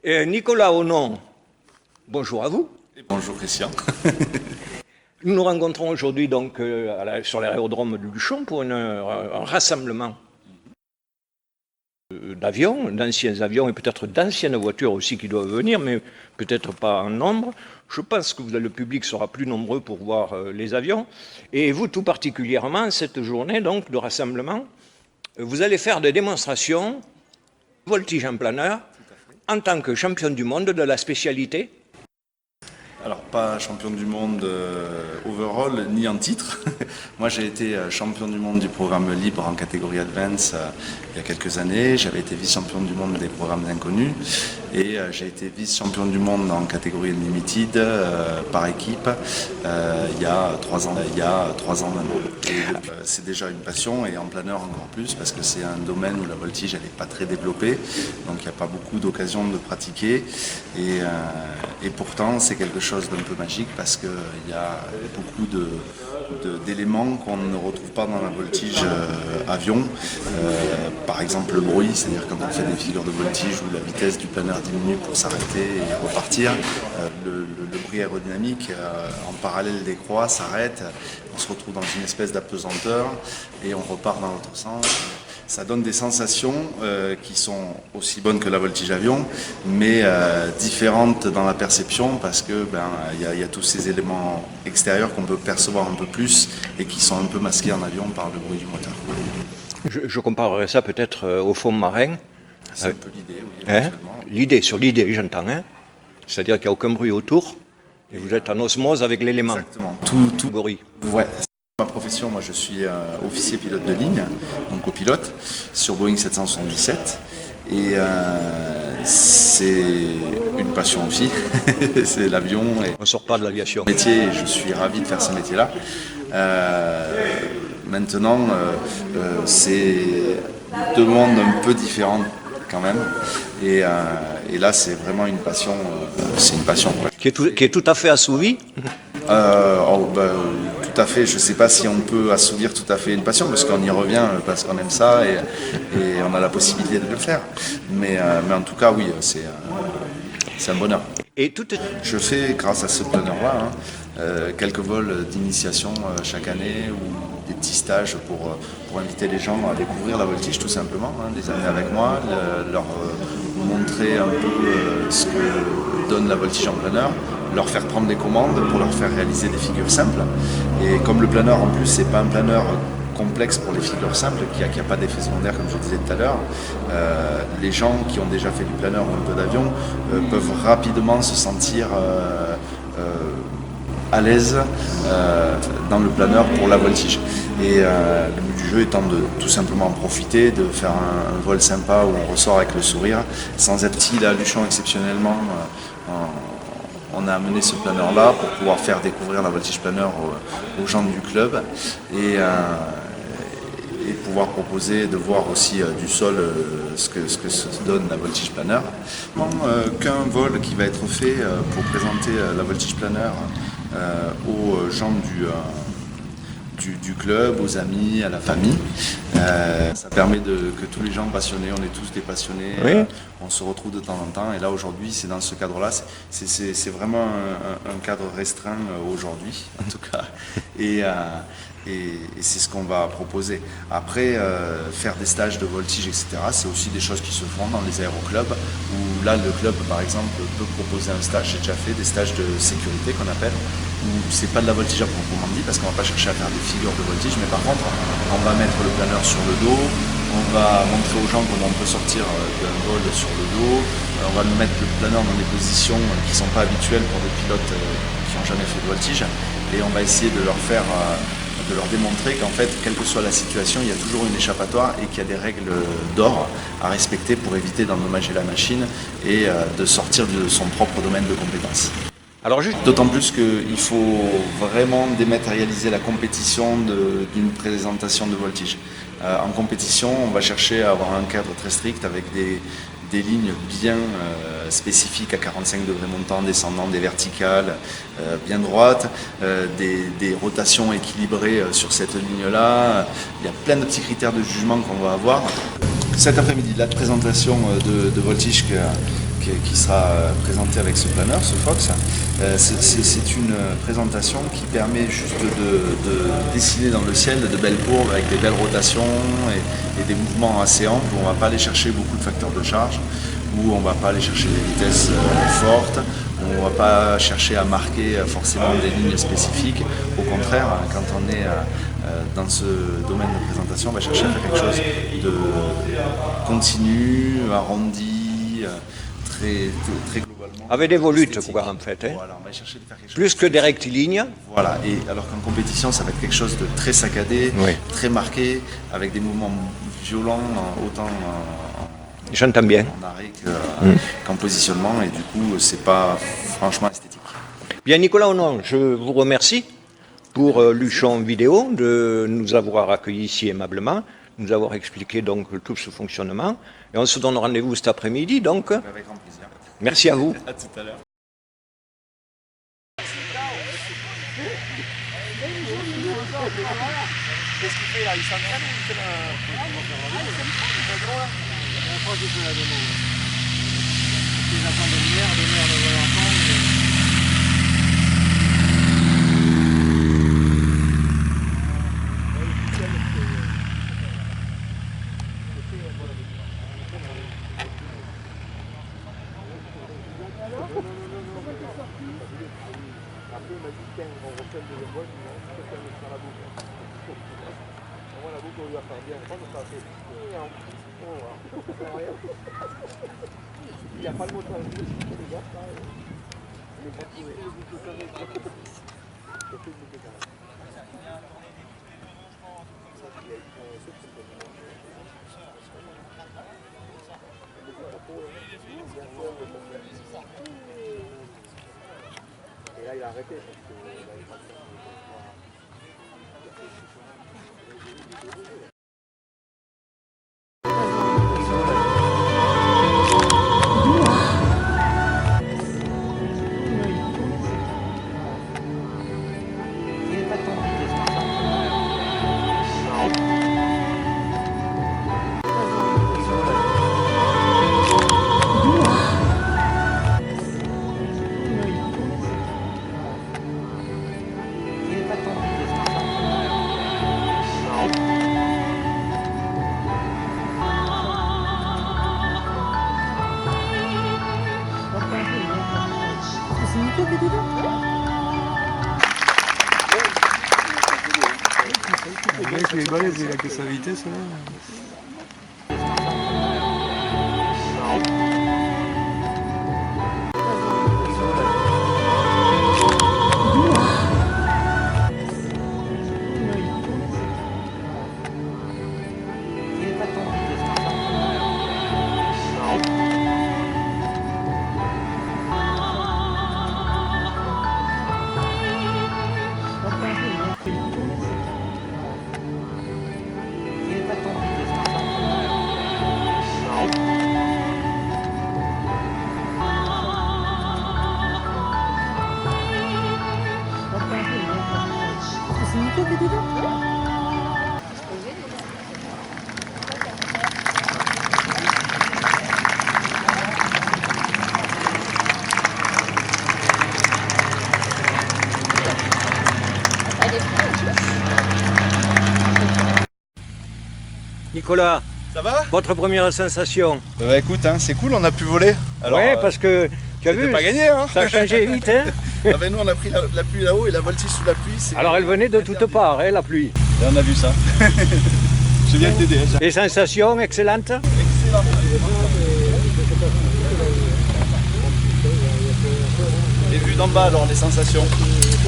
Nicolas Onon, bonjour à vous. Et bonjour Christian. Nous nous rencontrons aujourd'hui donc sur l'aérodrome de Luchon pour un rassemblement d'avions, d'anciens avions et peut-être d'anciennes voitures aussi qui doivent venir, mais peut-être pas en nombre. Je pense que le public sera plus nombreux pour voir les avions. Et vous tout particulièrement, cette journée donc de rassemblement, vous allez faire des démonstrations voltige en planeur en tant que champion du monde de la spécialité. Alors pas champion du monde overall ni en titre. Moi j'ai été champion du monde du programme libre en catégorie Advance il y a quelques années. J'avais été vice-champion du monde des programmes inconnus et j'ai été vice-champion du monde en catégorie Unlimited par équipe il y a 3 ans. Maintenant. C'est déjà une passion et en planeur encore plus parce que c'est un domaine où la voltige elle n'est pas très développée, donc il n'y a pas beaucoup d'occasions de pratiquer et pourtant c'est quelque chose d'un peu magique parce qu'il y a beaucoup d'éléments qu'on ne retrouve pas dans la voltige avion. Par exemple le bruit, c'est-à-dire quand on fait des figures de voltige où la vitesse du planeur diminue pour s'arrêter et repartir, le bruit aérodynamique en parallèle des croix s'arrête, on se retrouve dans une espèce d'apesanteur et on repart dans l'autre sens. Ça donne des sensations qui sont aussi bonnes que la voltige avion, mais différentes dans la perception parce que y a tous ces éléments extérieurs qu'on peut percevoir un peu plus et qui sont un peu masqués en avion par le bruit du moteur. Je comparerais ça peut-être au fond marin. C'est un peu l'idée, oui. Sur l'idée, j'entends. C'est-à dire qu'il n'y a aucun bruit autour et vous êtes en osmose avec l'élément. Exactement. Tout bruit. Ouais. Ma profession, moi je suis officier pilote de ligne, donc copilote, sur Boeing 777. Et c'est une passion aussi, c'est l'avion. On ne sort pas de l'aviation. Métier, et je suis ravi de faire ce métier-là. Maintenant, c'est deux mondes un peu différents quand même. Et là, c'est vraiment une passion. C'est une passion. Qui est tout à fait assouvie. Tout à fait, je ne sais pas si on peut assouvir tout à fait une passion, parce qu'on y revient, parce qu'on aime ça et on a la possibilité de le faire. Mais en tout cas, oui, c'est un bonheur. Je fais, grâce à ce planeur-là, quelques vols d'initiation chaque année ou des petits stages pour inviter les gens à découvrir la voltige tout simplement, les amener avec moi, leur montrer un peu ce que donne la voltige en planeur, leur faire prendre des commandes pour leur faire réaliser des figures simples. Et comme le planeur en plus c'est pas un planeur complexe pour les figures simples, qui a pas d'effet secondaire comme je disais tout à l'heure, les gens qui ont déjà fait du planeur ou un peu d'avion peuvent rapidement se sentir à l'aise dans le planeur pour la voltige. Et le but du jeu étant de tout simplement en profiter, de faire un vol sympa où on ressort avec le sourire, sans être ici à Luchon exceptionnellement. On a amené ce planeur-là pour pouvoir faire découvrir la voltige planeur aux gens du club et pouvoir proposer de voir aussi du sol ce que se donne la voltige planeur. Qu'un vol qui va être fait pour présenter la voltige planeur aux gens du club, aux amis, à la famille. Ça permet que tous les gens passionnés, on est tous des passionnés, oui. On se retrouve de temps en temps. Et là aujourd'hui, c'est dans ce cadre-là, c'est vraiment un cadre restreint aujourd'hui, en tout cas. Et c'est ce qu'on va proposer. Après, faire des stages de voltige, etc., c'est aussi des choses qui se font dans les aéroclubs, où là, le club, par exemple, peut proposer un stage, j'ai déjà fait des stages de sécurité qu'on appelle, où c'est pas de la voltige à proprement dit, parce qu'on va pas chercher à faire des figures de voltige, mais par contre, on va mettre le planeur sur le dos, on va montrer aux gens comment on peut sortir d'un vol sur le dos, on va mettre le planeur dans des positions qui sont pas habituelles pour des pilotes qui n'ont jamais fait de voltige, et on va essayer de leur démontrer qu'en fait, quelle que soit la situation, il y a toujours une échappatoire et qu'il y a des règles d'or à respecter pour éviter d'endommager la machine et de sortir de son propre domaine de compétences. D'autant plus qu'il faut vraiment dématérialiser la compétition d'une présentation de voltige. En compétition, on va chercher à avoir un cadre très strict avec des lignes bien spécifiques à 45 degrés montants, descendants, des verticales bien droites, des rotations équilibrées sur cette ligne-là. Il y a plein de petits critères de jugement qu'on va avoir. Cet après-midi, la présentation de voltige qui sera présenté avec ce planeur, ce Fox. C'est une présentation qui permet juste de dessiner dans le ciel de belles courbes avec des belles rotations et des mouvements assez amples où on ne va pas aller chercher beaucoup de facteurs de charge, où on ne va pas aller chercher des vitesses fortes, où on ne va pas chercher à marquer forcément des lignes spécifiques. Au contraire, quand on est dans ce domaine de présentation, on va chercher à faire quelque chose de continu, arrondi, très globalement. Avec des volutes, esthétique. quoi, en fait. Hein. Voilà, on va chercher de faire quelque chose Plus que des rectilignes. voilà, et alors qu'en compétition, ça va être quelque chose de très saccadé, Oui. très marqué, avec des mouvements violents, autant J'entends bien. en arrêt qu'en positionnement, et du coup, c'est pas franchement esthétique. Bien, Nicolas Honon, je vous remercie pour Luchon Vidéo de nous avoir accueillis ici aimablement, nous avoir expliqué donc tout ce fonctionnement. Et on se donne rendez-vous cet après-midi, donc. Avec grand plaisir. Merci à vous. À tout à l'heure. Qu'est-ce qu'il fait là? Il s'entraîne ou il fait la démo? Ils attendent de lumière, le volant. Il n'y a pas le moteur. Et là, il a arrêté parce que le mec, il est balèze, il a que sa vitesse là. Nicolas, Ça va? votre première sensation? Écoute, hein, c'est cool, on a pu voler. Alors, Oui, parce que tu as vu, pas gagné, hein. ça a changé vite. Hein. Ah ben, nous, on a pris la pluie là-haut et la voltige sous la pluie. Alors elle venait de toutes parts, hein, la pluie. Et on a vu ça. Je viens t'aider. Les sensations excellentes. Excellent. Et vu d'en bas, alors, les sensations?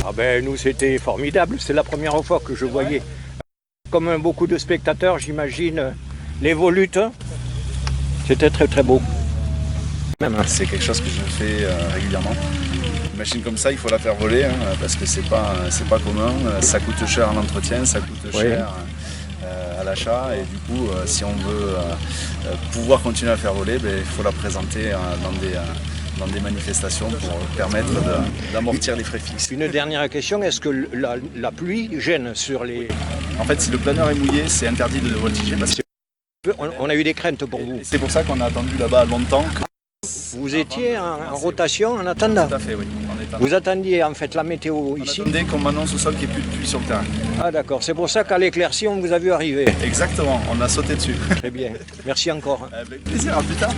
Ah ben nous c'était formidable, c'est la première fois que je voyais, comme beaucoup de spectateurs j'imagine, les volutes. C'était très très beau. C'est quelque chose que je fais régulièrement. Une machine comme ça, il faut la faire voler hein, parce que c'est pas commun. Ça coûte cher en entretien, ça coûte cher à l'achat et du coup, si on veut pouvoir continuer à faire voler, ben, il faut la présenter dans des manifestations pour permettre d'amortir les frais fixes. Une dernière question, est-ce que la pluie gêne sur les... En fait, si le planeur est mouillé, c'est interdit de voltiger parce que On a eu des craintes pour vous. c'est pour ça qu'on a attendu là-bas longtemps. Vous étiez en rotation en attendant. Tout à fait, oui. On est en Vous attendiez en fait la météo ici. Dès qu'on m'annonce au sol qu'il n'y ait plus de pluie sur le terrain. Ah d'accord, c'est pour ça qu'à l'éclaircie on vous a vu arriver. Exactement, on a sauté dessus. Très bien, merci encore. Avec plaisir, à plus tard.